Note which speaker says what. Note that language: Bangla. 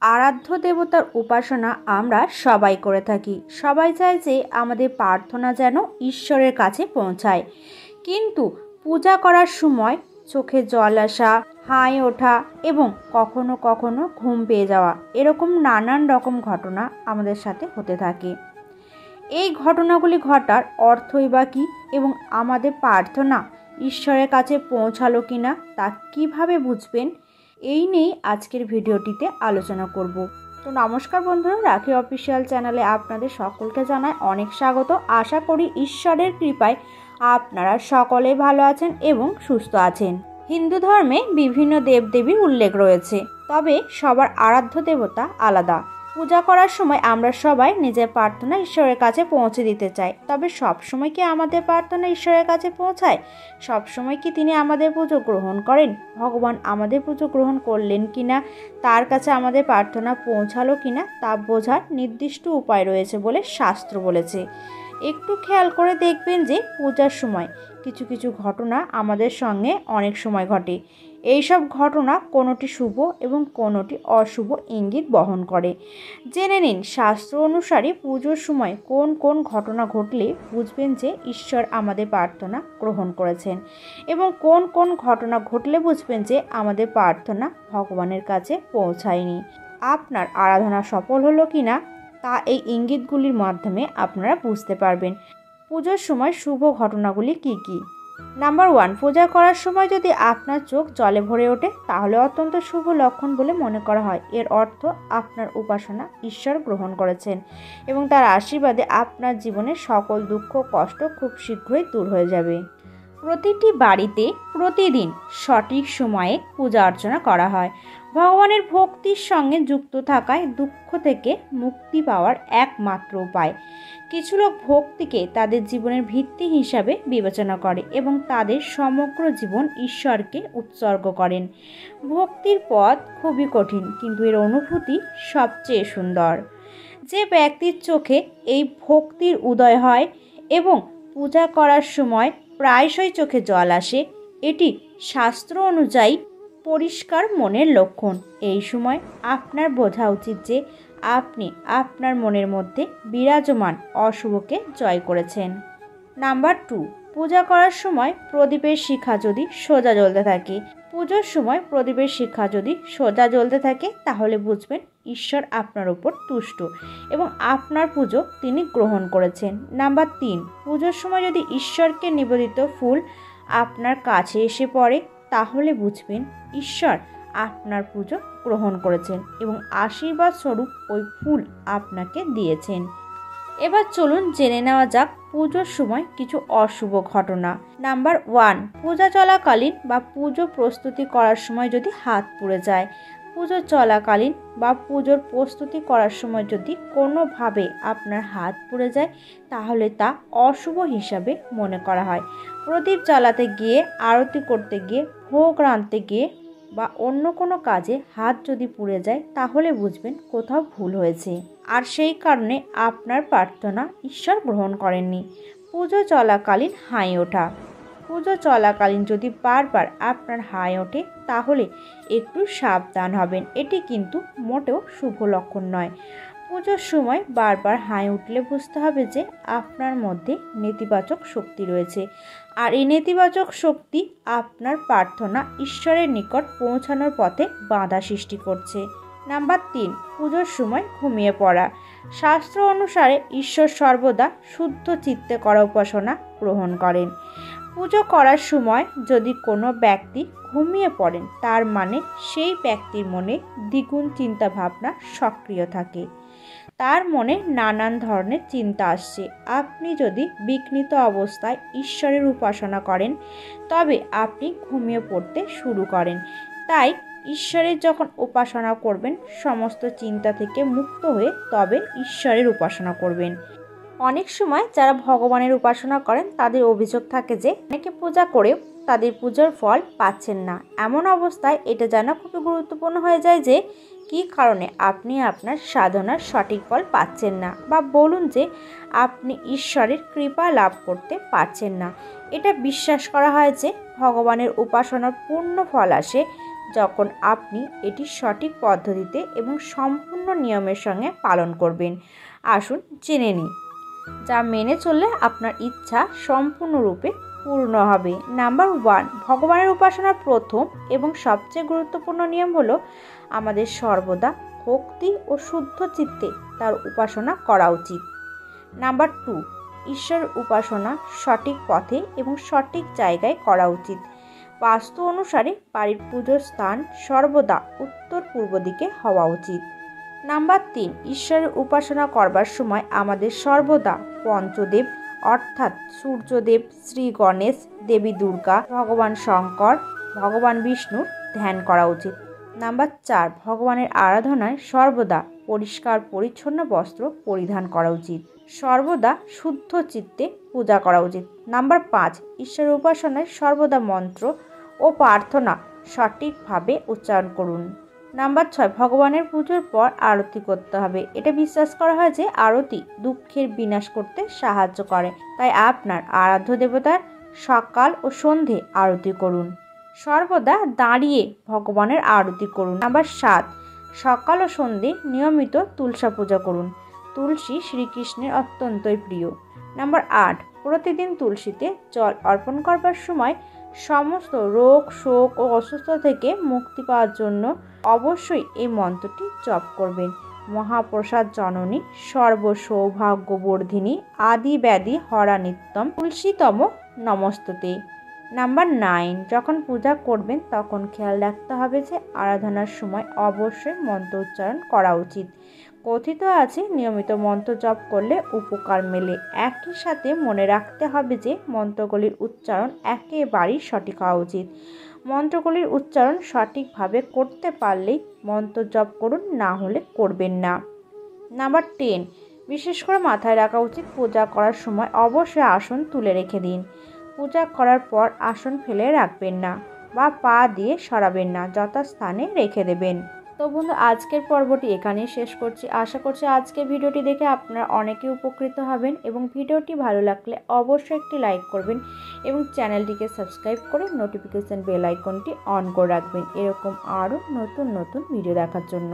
Speaker 1: আরাধ্য দেবতার উপাসনা আমরা সবাই করে থাকি। সবাই চায় যে আমাদের প্রার্থনা যেন ঈশ্বরের কাছে পৌঁছায়। কিন্তু পূজা করার সময় চোখে জল আসা, হাই ওঠা এবং কখনো কখনো ঘুম পেয়ে যাওয়া, এরকম নানান রকম ঘটনা আমাদের সাথে হতে থাকে। এই ঘটনাগুলি ঘটার অর্থই বা কী এবং আমাদের প্রার্থনা ঈশ্বরের কাছে পৌঁছালো কিনা তা কিভাবে বুঝবেন, এই নিয়েই আজকের ভিডিওটিতে আলোচনা করব। তো নমস্কার বন্ধুরা, রাখি অফিসিয়াল চ্যানেলে আপনাদের সকলকে জানাই অনেক স্বাগত। আশা করি ঈশ্বরের কৃপায় আপনারা সকলেই ভালো আছেন এবং সুস্থ আছেন। হিন্দু ধর্মে বিভিন্ন দেবদেবীর উল্লেখ রয়েছে, তবে সবার আরাধ্য দেবতা আলাদা। পূজা করার সময় আমরা সবাই নিজের প্রার্থনা ঈশ্বরের কাছে পৌঁছে দিতে চাই, তবে সব সময় কি আমাদের প্রার্থনা ঈশ্বরের কাছে পৌঁছায়? সব সময় কি তিনি আমাদের পুজো গ্রহণ করেন? ভগবান আমাদের পুজো গ্রহণ করলেন কিনা, তার কাছে আমাদের প্রার্থনা পৌঁছালো কিনা তা বোঝার নির্দিষ্ট উপায় রয়েছে বলে শাস্ত্র বলেছে। একটু খেয়াল করে দেখবেন যে পূজার সময় কিছু কিছু ঘটনা আমাদের সঙ্গে অনেক সময় ঘটে। এইসব ঘটনা কোনোটি শুভ এবং কোনোটি অশুভ ইঙ্গিত বহন করে। জেনে নিন শাস্ত্র অনুসারে পুজোর সময় কোন কোন ঘটনা ঘটলে বুঝবেন যে ঈশ্বর আমাদের প্রার্থনা গ্রহণ করেছেন, এবং কোন কোন ঘটনা ঘটলে বুঝবেন যে আমাদের প্রার্থনা ভগবানের কাছে পৌঁছায়নি। আপনার আরাধনা সফল হলো কিনা তা এই ইঙ্গিতগুলির মাধ্যমে আপনারা বুঝতে পারবেন। পুজোর সময় শুভ ঘটনাগুলি কি কি? নাম্বার 1, পূজা করার সময় যদি আপনার চোখ জলে ভরে ওঠে তাহলে অত্যন্ত শুভ লক্ষণ বলে মনে করা হয়। এর অর্থ আপনার উপাসনা ঈশ্বর গ্রহণ করেছেন এবং তার আশীর্বাদে আপনার জীবনের সকল দুঃখ কষ্ট খুব শীঘ্রই দূর হয়ে যাবে। প্রতিটি বাড়িতে প্রতিদিন সঠিক সময়ে পূজা অর্চনা করা হয়। ভগবানের ভক্তির সঙ্গে যুক্ত থাকায় দুঃখ থেকে মুক্তি পাওয়ার একমাত্র উপায়। কিছু লোক ভক্তিকে তাদের জীবনের ভিত্তি হিসাবে বিবেচনা করে এবং তাদের সমগ্র জীবন ঈশ্বরকে উৎসর্গ করেন। ভক্তির পথ খুবই কঠিন, কিন্তু এর অনুভূতি সবচেয়ে সুন্দর। যে ব্যক্তির চোখে এই ভক্তির উদয় হয় এবং পূজা করার সময় প্রায়শই চোখে জল আসে, এটি শাস্ত্র অনুযায়ী পরিষ্কার মনের লক্ষণ। এই সময় আপনার বোঝা উচিত যে আপনি আপনার মনের মধ্যে বিরাজমান অশুভকে জয় করেছেন। নাম্বার 2, পূজা করার সময় প্রদীপের শিখা যদি সোজা জ্বলতে থাকে। পুজোর সময় প্রদীপের শিখা যদি সোজা জ্বলতে থাকে তাহলে বুঝবেন ঈশ্বর আপনার উপর তুষ্ট এবং আপনার পুজো তিনি গ্রহণ করেছেন। নাম্বার 3, পুজোর সময় যদি ঈশ্বরকে নিবেদিত ফুল আপনার কাছে এসে পড়ে তাহলে বুঝবেন ঈশ্বর আপনার পুজো গ্রহণ করেছেন এবং আশীর্বাদ স্বরূপ ওই ফুল আপনাকে দিয়েছেন। এবার চলুন জেনে নেওয়া যাক পুজোর সময় কিছু অশুভ ঘটনা। নাম্বার 1, পূজা চলাকালীন বা পুজো প্রস্তুতি করার সময় যদি হাত পুড়ে যায়। পুজো চলাকালীন বা পুজোর প্রস্তুতি করার সময় যদি কোনোভাবে আপনার হাত পুড়ে যায় তাহলে তা অশুভ হিসাবে মনে করা হয়। প্রদীপ জ্বালাতে গিয়ে, আরতি করতে গিয়ে, ভোগ রাঁধতে গিয়ে বা অন্য কোনো কাজে হাত যদি পুড়ে যায় তাহলে বুঝবেন কোথাও ভুল হয়েছে, আর সেই কারণে আপনার প্রার্থনা ঈশ্বর গ্রহণ করেননি। পুজো চলাকালীন হাই ওঠা। পুজো চলাকালীন যদি বারবার আপনার হাই ওঠে তাহলে একটু সাবধান হবেন, এটি কিন্তু মোটেও শুভ লক্ষণ নয়। পুজোর সময় বারবার হাই উঠলে বুঝতে হবে যে আপনার মধ্যে নেতিবাচক শক্তি রয়েছে, আর এই নেতিবাচক শক্তি আপনার প্রার্থনা ঈশ্বরের নিকট পৌঁছানোর পথে বাধা সৃষ্টি করছে। নাম্বার 3, পুজোর সময় ঘুমিয়ে পড়া। শাস্ত্র অনুসারে ঈশ্বর সর্বদা শুদ্ধ চিত্তে করা উপাসনা গ্রহণ করেন। পুজো করার সময় যদি কোনো ব্যক্তি ঘুমিয়ে পড়েন তার মানে সেই ব্যক্তির মনে দ্বিগুণ চিন্তা ভাবনা সক্রিয় থাকে, তার মনে নানান ধরনের চিন্তা আসছে। আপনি যদি বিঘ্নিত অবস্থায় ঈশ্বরের উপাসনা করেন তবে আপনি ঘুমিয়ে পড়তে শুরু করেন। তাই ঈশ্বরের যখন উপাসনা করবেন সমস্ত চিন্তা থেকে মুক্ত হয়ে তবে ঈশ্বরের উপাসনা করবেন। অনেক সময় যারা ভগবানের উপাসনা করেন তাদের অভিযোগ থাকে যে অনেকে পূজা করেও তাদের পূজার ফল পাচ্ছেন না। এমন অবস্থায় এটা জানা খুবই গুরুত্বপূর্ণ হয়ে যায় যে কী কারণে আপনি আপনার সাধনার সঠিক ফল পাচ্ছেন না, বা বলুন যে আপনি ঈশ্বরের কৃপা লাভ করতে পারছেন না। এটা বিশ্বাস করা হয় যে ভগবানের উপাসনার পূর্ণ ফল আসে যখন আপনি এটি সঠিক পদ্ধতিতে এবং সম্পূর্ণ নিয়মের সঙ্গে পালন করবেন। আসুন জেনে নিই যা মেনে চললে আপনার ইচ্ছা সম্পূর্ণরূপে পূর্ণ হবে। নাম্বার 1, ভগবানের উপাসনার প্রথম এবং সবচেয়ে গুরুত্বপূর্ণ নিয়ম হলো আমাদের সর্বদা ভক্তি ও শুদ্ধ চিত্তে তার উপাসনা করা উচিত। নাম্বার 2, ঈশ্বরের উপাসনা সঠিক পথে এবং সঠিক জায়গায় করা উচিত। বাস্তু অনুসারে বাড়ির পুজোর স্থান সর্বদা উত্তর পূর্ব দিকে হওয়া উচিত। নাম্বার 3, ঈশ্বরের উপাসনা করবার সময় আমাদের সর্বদা পঞ্চদেব অর্থাৎ সূর্যদেব, শ্রী গণেশ, দেবী দুর্গা, ভগবান শঙ্কর, ভগবান বিষ্ণুর ধ্যান করা উচিত। নাম্বার 4, ভগবানের আরাধনায় সর্বদা পরিষ্কার পরিচ্ছন্ন বস্ত্র পরিধান করা উচিত। সর্বদা শুদ্ধ চিত্তে পূজা করা উচিত। নাম্বার 5, ঈশ্বরের উপাসনায় সর্বদা মন্ত্র ও প্রার্থনা সঠিকভাবে উচ্চারণ করুন। নাম্বার 6, ভগবানের পুজোর পর আরতি করতে হবে। এটা বিশ্বাস করা হয় যে আরতি দুঃখের বিনাশ করতে সাহায্য করে, তাই আপনার আরাধ্য দেবতার সকাল ও সন্ধে আরতি করুন। সর্বদা দাঁড়িয়ে ভগবানের আরতি করুন। নাম্বার 7, সকাল ও সন্ধে নিয়মিত তুলসা পূজা করুন। তুলসী শ্রীকৃষ্ণের অত্যন্তই প্রিয়। নাম্বার 8, প্রতিদিন তুলসীতে জল অর্পণ করবার সময় সমস্ত রোগ, শোক ও অসুস্থতা থেকে মুক্তি পাওয়ার জন্য অবশ্যই এই মন্ত্রটি জপ করবেন। মহাপ্রসাদ জননী সর্ব সৌভাগ্যবর্ধিনী আদি ব্যাধি হরা নিত্যম তুলসীতম নমস্তুতে। নাম্বার 9, যখন পূজা করবেন তখন খেয়াল রাখতে হবে যে আরাধনার সময় অবশ্যই মন্ত্র উচ্চারণ করা উচিত। কথিত আছে নিয়মিত মন্ত্র জপ করলে উপকার মেলে। একই সাথে মনে রাখতে হবে যে মন্ত্রগুলির উচ্চারণ একেবারেই সঠিক হওয়া উচিত। মন্ত্রগুলির উচ্চারণ সঠিকভাবে করতে পারলেই মন্ত্র জপ করুন, না হলে করবেন না। নাম্বার 10, বিশেষ করে মাথায় রাখা উচিত পূজা করার সময় অবশ্যই আসন তুলে রেখে দিন। পূজা করার পর আসন ফেলে রাখবেন না বা পা দিয়ে সরাবেন না, যথাস্থানে রেখে দেবেন। তো বন্ধু, আজকের পর্বটি এখানেই শেষ করছি। আশা করছি আজকের ভিডিওটি দেখে আপনারা অনেকেই উপকৃত হবেন এবং ভিডিওটি ভালো লাগলে অবশ্যই একটি লাইক করবেন এবং চ্যানেলটিকে সাবস্ক্রাইব করে নোটিফিকেশান বেল আইকনটি অন করে রাখবেন এরকম আরও নতুন নতুন ভিডিও দেখার জন্য।